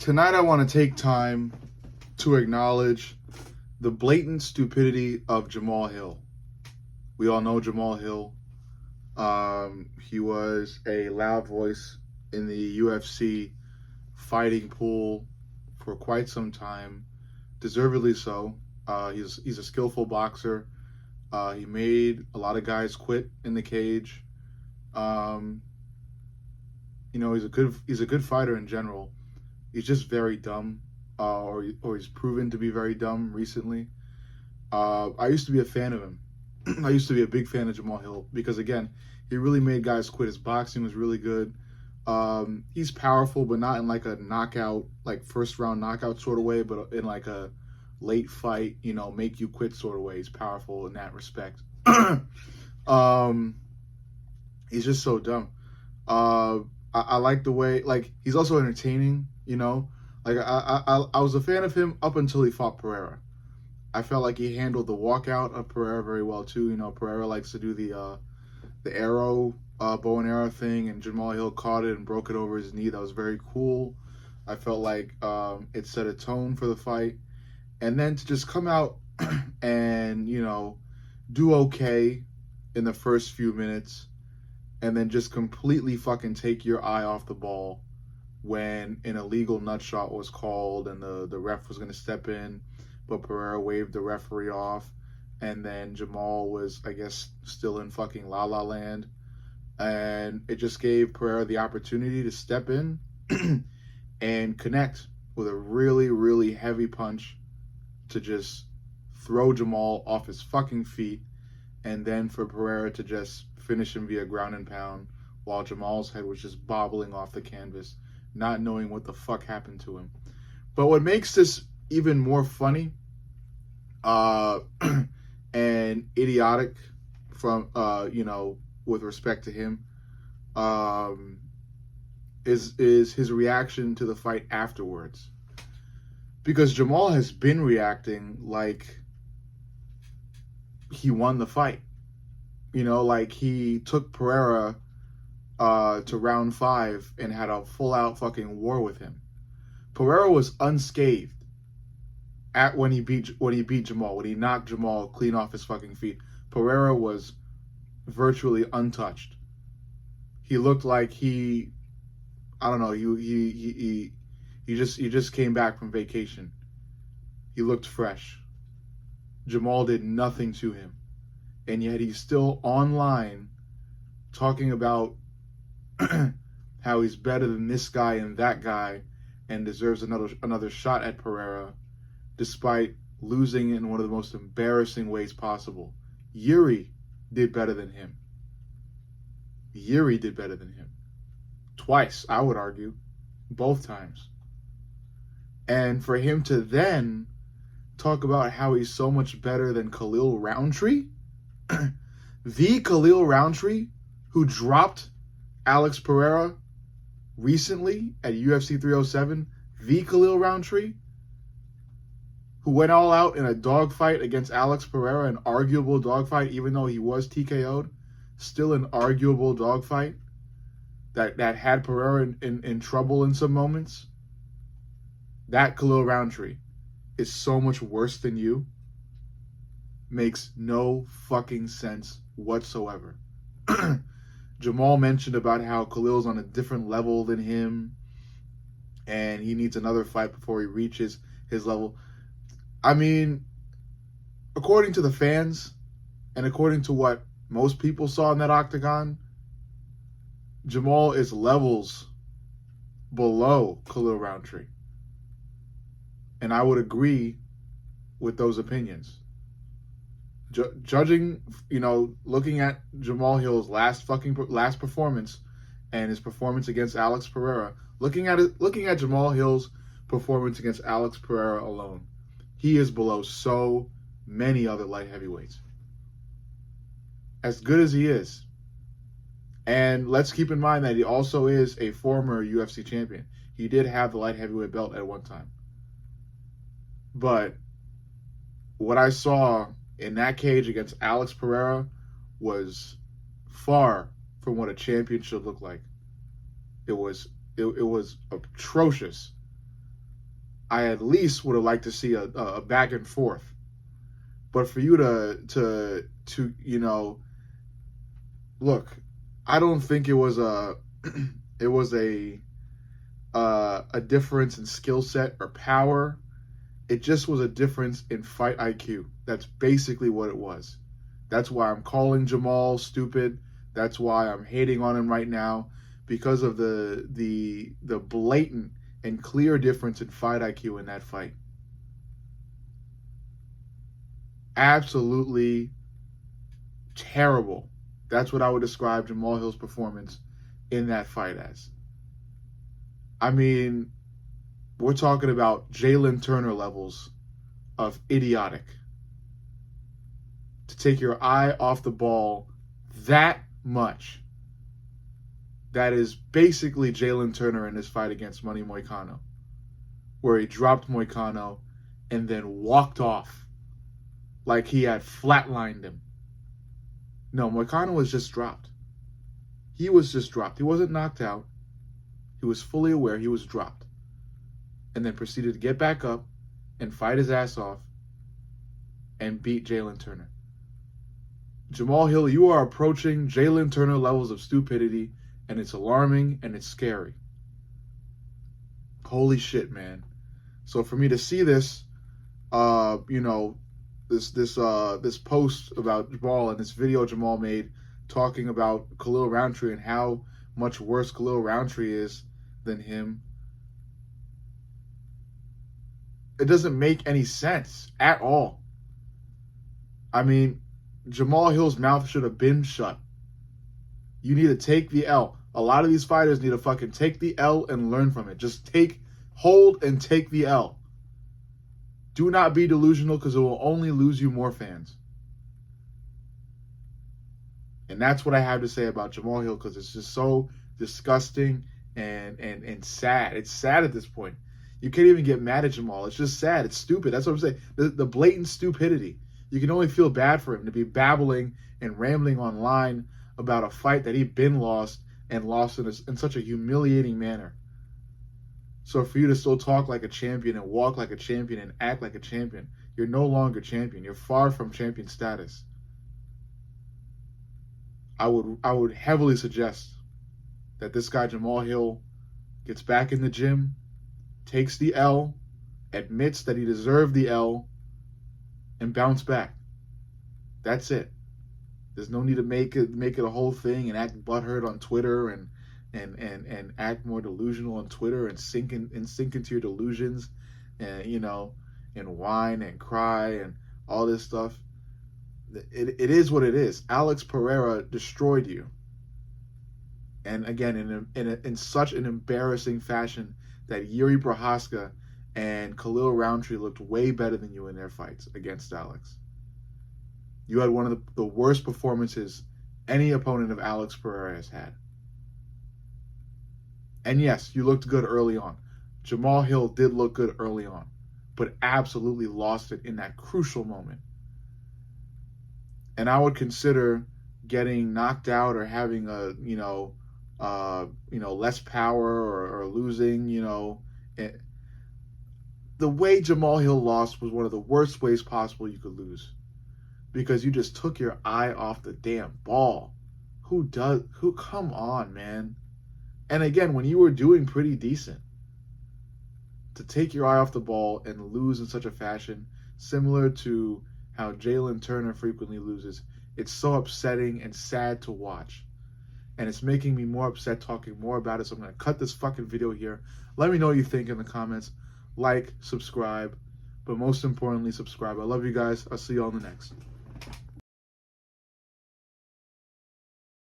Tonight I want to take time to acknowledge the blatant stupidity of Jamahal Hill. We all know Jamahal Hill. He was a loud voice in the UFC fighting pool for quite some time, deservedly so. He's a skillful boxer. He made a lot of guys quit in the cage. He's a good fighter in general. He's just very dumb, or he's proven to be very dumb recently. I used to be a fan of him. I used to be a big fan of Jamahal Hill because, again, he really made guys quit. His boxing was really good. He's powerful, but not in like a knockout, like first round knockout sort of way, but in like a late fight, make you quit sort of way. He's powerful in that respect. He's just so dumb. I like the way, like, he's also entertaining, Like, I was a fan of him up until he fought Pereira. I felt like he handled the walkout of Pereira very well, too. Pereira likes to do the arrow, bow and arrow thing, and Jamahal Hill caught it and broke it over his knee. That was very cool. I felt like it set a tone for the fight. And then to just come out and, do okay in the first few minutes, and then just completely fucking take your eye off the ball when an illegal nut shot was called and the ref was going to step in, but Pereira waved the referee off, and then Jamahal was, I guess, still in fucking La La Land, and it just gave Pereira the opportunity to step in and connect with a really, really heavy punch to just throw Jamahal off his fucking feet, and then for Pereira to just finish him via ground and pound while Jamal's head was just bobbling off the canvas, not knowing what the fuck happened to him. But what makes this even more funny and idiotic from, with respect to him, is his reaction to the fight afterwards. Because Jamahal has been reacting like he won the fight. Like he took Pereira to round 5 and had a full-out fucking war with him. Pereira was unscathed when he beat Jamahal, when he knocked Jamahal clean off his fucking feet. Pereira was virtually untouched. He looked like he just came back from vacation. He looked fresh. Jamahal did nothing to him. And yet he's still online talking about how he's better than this guy and that guy and deserves another shot at Pereira, despite losing in one of the most embarrassing ways possible. Yuri did better than him. Yuri did better than him. Twice, I would argue. Both times. And for him to then talk about how he's so much better than Khalil Roundtree, the Khalil Roundtree who dropped Alex Pereira recently at UFC 307, the Khalil Roundtree who went all out in a dogfight against Alex Pereira, an arguable dogfight, even though he was TKO'd, still an arguable dogfight that had Pereira in trouble in some moments. That Khalil Roundtree is so much worse than you. Makes no fucking sense whatsoever. Jamahal mentioned about how Khalil's on a different level than him and he needs another fight before he reaches his level. I mean, according to the fans and according to what most people saw in that octagon, Jamahal is levels below Khalil Roundtree. And I would agree with those opinions. Judging, looking at Jamahal Hill's last performance and his performance against Alex Pereira, looking at Jamahal Hill's performance against Alex Pereira alone, he is below so many other light heavyweights. As good as he is. And let's keep in mind that he also is a former UFC champion. He did have the light heavyweight belt at one time. But what I saw in that cage against Alex Pereira was far from what a champion should look like. It was atrocious. I at least would have liked to see a back and forth. But for you to you know, look, I don't think it was a it was a difference in skill set or power. It just was a difference in fight IQ. That's basically what it was. That's why I'm calling Jamahal stupid. That's why I'm hating on him right now, because of the blatant and clear difference in fight IQ in that fight. Absolutely terrible. That's what I would describe Jamahal Hill's performance in that fight as. I mean, we're talking about Jalen Turner levels of idiotic. To take your eye off the ball that much. That is basically Jalen Turner in his fight against Money Moicano, where he dropped Moicano and then walked off like he had flatlined him. No, Moicano was just dropped. He was just dropped. He wasn't knocked out. He was fully aware he was dropped. And then proceeded to get back up and fight his ass off and beat Jalen Turner. Jamahal Hill, you are approaching Jalen Turner levels of stupidity, and it's alarming and it's scary. Holy shit, man. So for me to see this, you know, this post about Jamahal and this video Jamahal made talking about Khalil Roundtree and how much worse Khalil Roundtree is than him, it doesn't make any sense at all. I mean, Jamahal Hill's mouth should have been shut. You need to take the L. A lot of these fighters need to fucking take the L and learn from it. Just hold and take the L. Do not be delusional, because it will only lose you more fans. And that's what I have to say about Jamahal Hill, because it's just so disgusting and sad. It's sad at this point. You can't even get mad at Jamahal. It's just sad. It's stupid. That's what I'm saying. The blatant stupidity. You can only feel bad for him to be babbling and rambling online about a fight that he'd been lost and lost in such a humiliating manner. So for you to still talk like a champion and walk like a champion and act like a champion, you're no longer champion. You're far from champion status. I would heavily suggest that this guy Jamahal Hill gets back in the gym, takes the L, admits that he deserved the L, and bounce back. That's it. There's no need to make it a whole thing and act butthurt on Twitter and act more delusional on Twitter and sink into your delusions and, you know, and whine and cry and all this stuff. It is what it is. Alex Pereira destroyed you. And again, in such an embarrassing fashion that Yuri Prohaska and Khalil Roundtree looked way better than you in their fights against Alex. You had one of the worst performances any opponent of Alex Pereira has had. And yes, you looked good early on. Jamahal Hill did look good early on, but absolutely lost it in that crucial moment. And I would consider getting knocked out or having a, less power or losing, the way Jamahal Hill lost was one of the worst ways possible you could lose, because you just took your eye off the damn ball. Come on, man. And again, when you were doing pretty decent, to take your eye off the ball and lose in such a fashion, similar to how Jalen Turner frequently loses, it's so upsetting and sad to watch. And it's making me more upset talking more about it, so I'm going to cut this fucking video here. Let me know what you think in the comments. Like, subscribe, but most importantly, subscribe. I love you guys. I'll see you on the next.